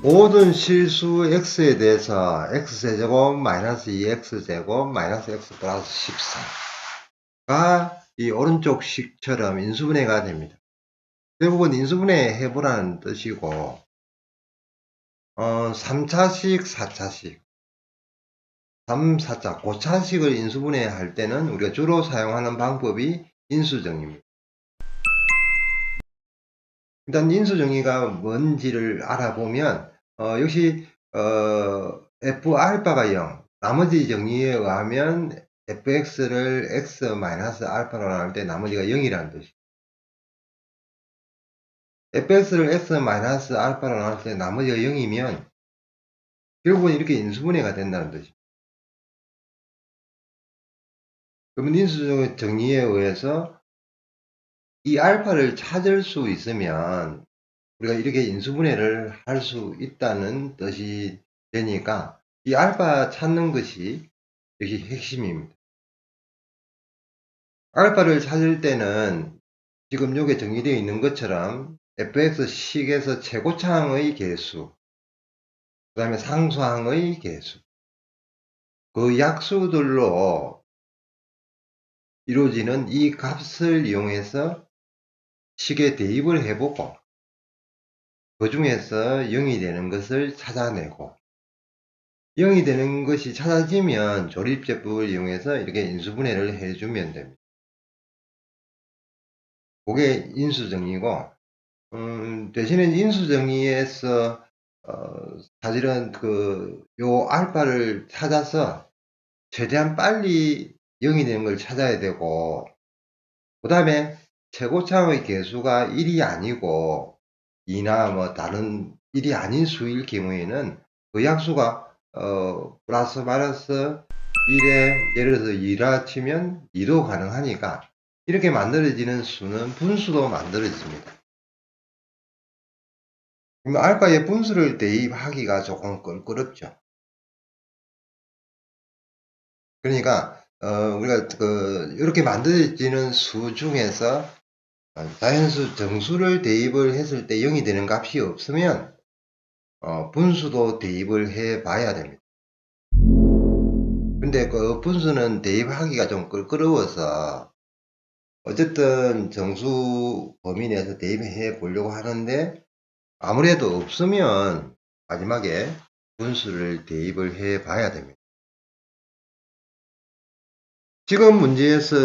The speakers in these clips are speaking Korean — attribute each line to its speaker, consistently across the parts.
Speaker 1: 모든 실수 x에 대해서 x제곱 마이너스 2x제곱 마이너스 x 플러스 14가 이 오른쪽 식처럼 인수분해가 됩니다. 결국은 인수분해 해보라는 뜻이고 3차식, 4차식 3, 4차, 고차식을 인수분해 할 때는 우리가 주로 사용하는 방법이 인수정의입니다. 일단 인수정의가 뭔지를 알아보면 역시 F알파가 0, 나머지 정의에 의하면 fx를 x-알파로 나눌 때 나머지가 0이라는 뜻이에요. fx를 x-알파로 나눌 때 나머지가 0이면 결국은 이렇게 인수분해가 된다는 뜻이에요. 그러면 인수정의에 의해서 이 알파를 찾을 수 있으면 우리가 이렇게 인수분해를 할 수 있다는 뜻이 되니까 이 알파 찾는 것이 여기 핵심입니다. 알파를 찾을 때는 지금 여기 정의되어 있는 것처럼 fx식에서 최고차항의 개수, 그 다음에 상수항의 개수, 그 약수들로 이루어지는 이 값을 이용해서 식에 대입을 해보고 그 중에서 0이 되는 것을 찾아내고 0이 되는 것이 찾아지면 조립제법을 이용해서 이렇게 인수분해를 해주면 됩니다. 그게 인수정의고 대신에 인수정의에서 사실은 요 알파를 찾아서 최대한 빨리 0이 되는 걸 찾아야 되고 그 다음에 최고차의 개수가 1이 아니고 2나 뭐 다른 1이 아닌 수일 경우에는 그 약수가 플러스 마이너스 1에 예를 들어서 2라 치면 2도 가능하니까 이렇게 만들어지는 수는 분수도 만들어집니다. 그러면 알파에 분수를 대입하기가 조금 껄끄럽죠. 그러니까 우리가 이렇게 만들어지는 수 중에서 자연수 정수를 대입을 했을 때 0이 되는 값이 없으면 분수도 대입을 해 봐야 됩니다. 근데 그 분수는 대입하기가 좀 껄끄러워서 어쨌든 정수 범위 내에서 대입해 보려고 하는데 아무래도 없으면 마지막에 분수를 대입을 해 봐야 됩니다. 지금 문제에서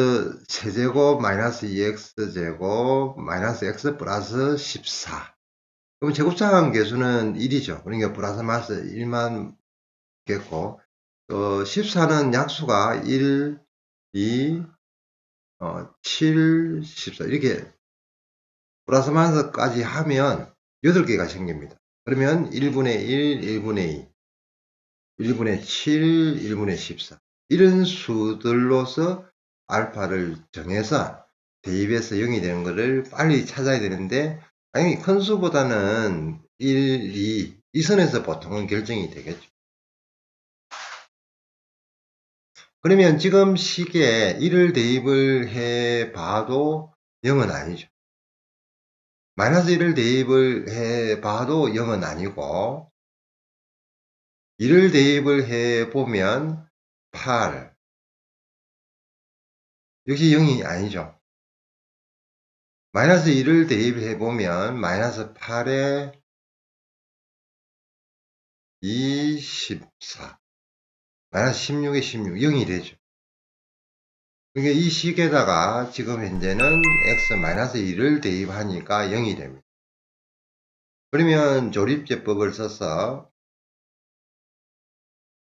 Speaker 1: 세제곱 마이너스 2x제곱 마이너스 x 플러스 14 그럼 제곱차항 개수는 1이죠. 그러니까 플러스 마이너스 1만 겠고 14는 약수가 1, 2, 7, 14 이렇게 플러스 마이너스까지 하면 8개가 생깁니다. 그러면 1분의 1, 1분의 2, 1분의 7, 1분의 14 이런 수들로서 알파를 정해서 대입해서 0이 되는 것을 빨리 찾아야 되는데 당연히 큰 수보다는 1, 2, 이 선에서 보통은 결정이 되겠죠. 그러면 지금 식에 1을 대입을 해 봐도 0은 아니죠. 마이너스 1을 대입을 해 봐도 0은 아니고 1을 대입을 해 보면 8 역시 0이 아니죠. 마이너스 1을 대입해 보면 마이너스 8에 24 마이너스 16에 16 0이 되죠. 그러니까 이 식에다가 지금 현재는 x 마이너스 1을 대입하니까 0이 됩니다. 그러면 조립제법을 써서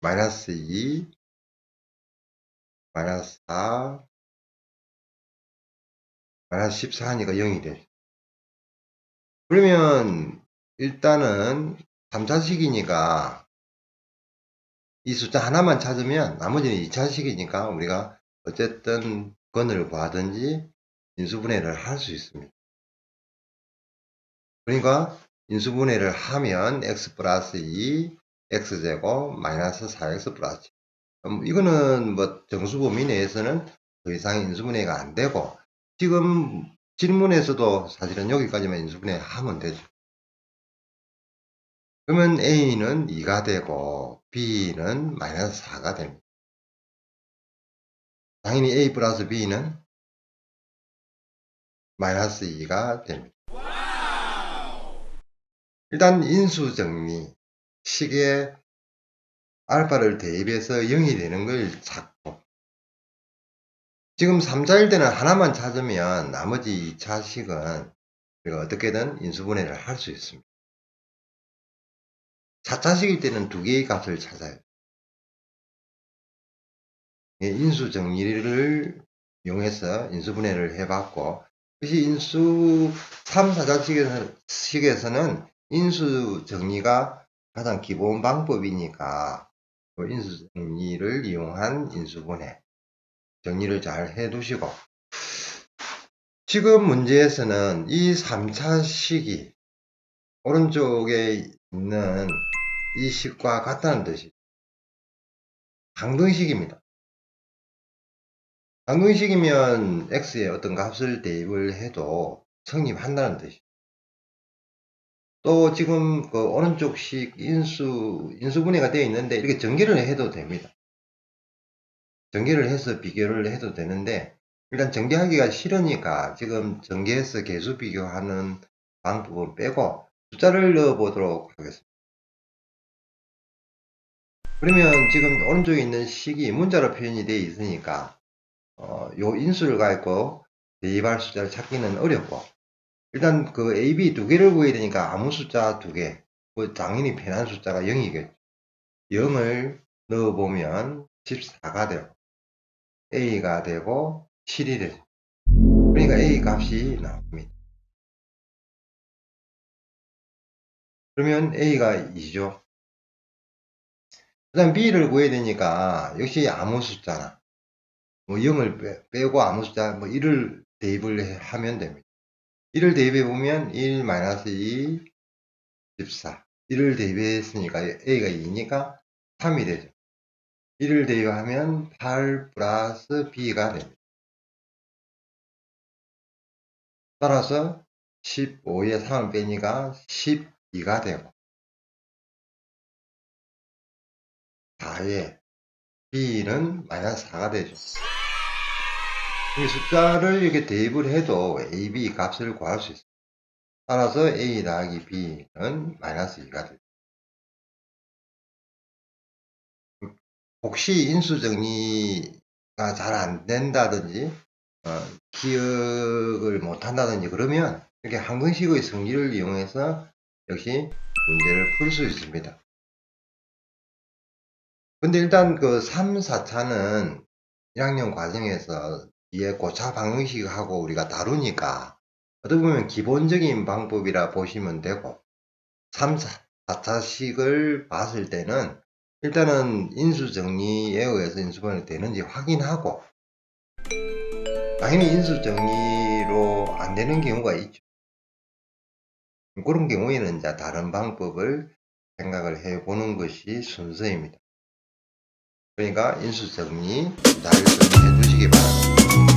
Speaker 1: 마이너스 2 마이너스 4 마이너스 14니까 0이 되죠. 그러면 일단은 3차식이니까 이 숫자 하나만 찾으면 나머지는 2차식이니까 우리가 어쨌든 건을 구하든지 인수분해를 할 수 있습니다. 그러니까 인수분해를 하면 x 플러스 2 x제곱 마이너스 4x 플러스 이거는 뭐 정수 범위 내에서는 더 이상 인수분해가 안 되고 지금 질문에서도 사실은 여기까지만 인수분해 하면 되죠. 그러면 A는 2가 되고 B는 마이너스 4가 됩니다. 당연히 A 플러스 B는 마이너스 2가 됩니다. 일단 인수정리 식에 알파를 대입해서 0이 되는 걸 찾고, 지금 3자일 때는 하나만 찾으면 나머지 2차식은 우리가 어떻게든 인수분해를 할 수 있습니다. 4차식일 때는 두 개의 값을 찾아요. 인수정리를 이용해서 인수분해를 해봤고, 그것이 3, 4차식에서는 인수정리가 가장 기본 방법이니까 그 인수정리를 이용한 인수분해 정리를 잘 해두시고, 지금 문제에서는 이 3차식이 오른쪽에 있는 이 식과 같다는 뜻이 항등식입니다. 항등식이면 x에 어떤 값을 대입을 해도 성립한다는 뜻이죠. 또 지금 그 오른쪽 식 인수분해가 되어 있는데 이렇게 전개를 해도 됩니다. 전개를 해서 비교를 해도 되는데, 일단 전개하기가 싫으니까 지금 전개해서 개수 비교하는 방법은 빼고 숫자를 넣어 보도록 하겠습니다. 그러면 지금 오른쪽에 있는 식이 문자로 표현이 되어 있으니까 요 인수를 가지고 대입할 숫자를 찾기는 어렵고, 일단 그 A, B 두 개를 구해야 되니까 아무 숫자 두 개, 뭐 당연히 편한 숫자가 0이겠죠. 0을 넣어보면 14가 되고 A가 되고 7이 되죠. 그러니까 A 값이 나옵니다. 그러면 A가 2죠. 그 다음 B를 구해야 되니까 역시 아무 숫자나 뭐 0을 빼고 아무 숫자 뭐 1을 대입을 하면 됩니다. 1을 대입해 보면 1 마이너스 2 14. 1을 대입했으니까 A가 2니까 3이 되죠. 1을 대입하면 8 플러스 B가 됩니다. 따라서 15에 3을 빼니까 12가 되고, 4에 B는 마이너스 4가 되죠. 이 숫자를 이렇게 대입을 해도 A, B 값을 구할 수 있습니다. 따라서 A 더하기 B는 마이너스 2가 되죠. 혹시 인수정리가 잘 안 된다든지 기억을 못 한다든지 그러면 이렇게 항등식의 성질을 이용해서 역시 문제를 풀 수 있습니다. 근데 일단 그 3, 4차는 1학년 과정에서 뒤에 고차 방정식하고 우리가 다루니까 어떻게 보면 기본적인 방법이라 보시면 되고, 3, 4차식을 봤을 때는 일단은 인수정리에 의해서 인수분해 되는지 확인하고, 당연히 인수정리로 안 되는 경우가 있죠. 그런 경우에는 이제 다른 방법을 생각을 해 보는 것이 순서입니다. 그러니까 인수정리 잘 정리해 두시기 바랍니다.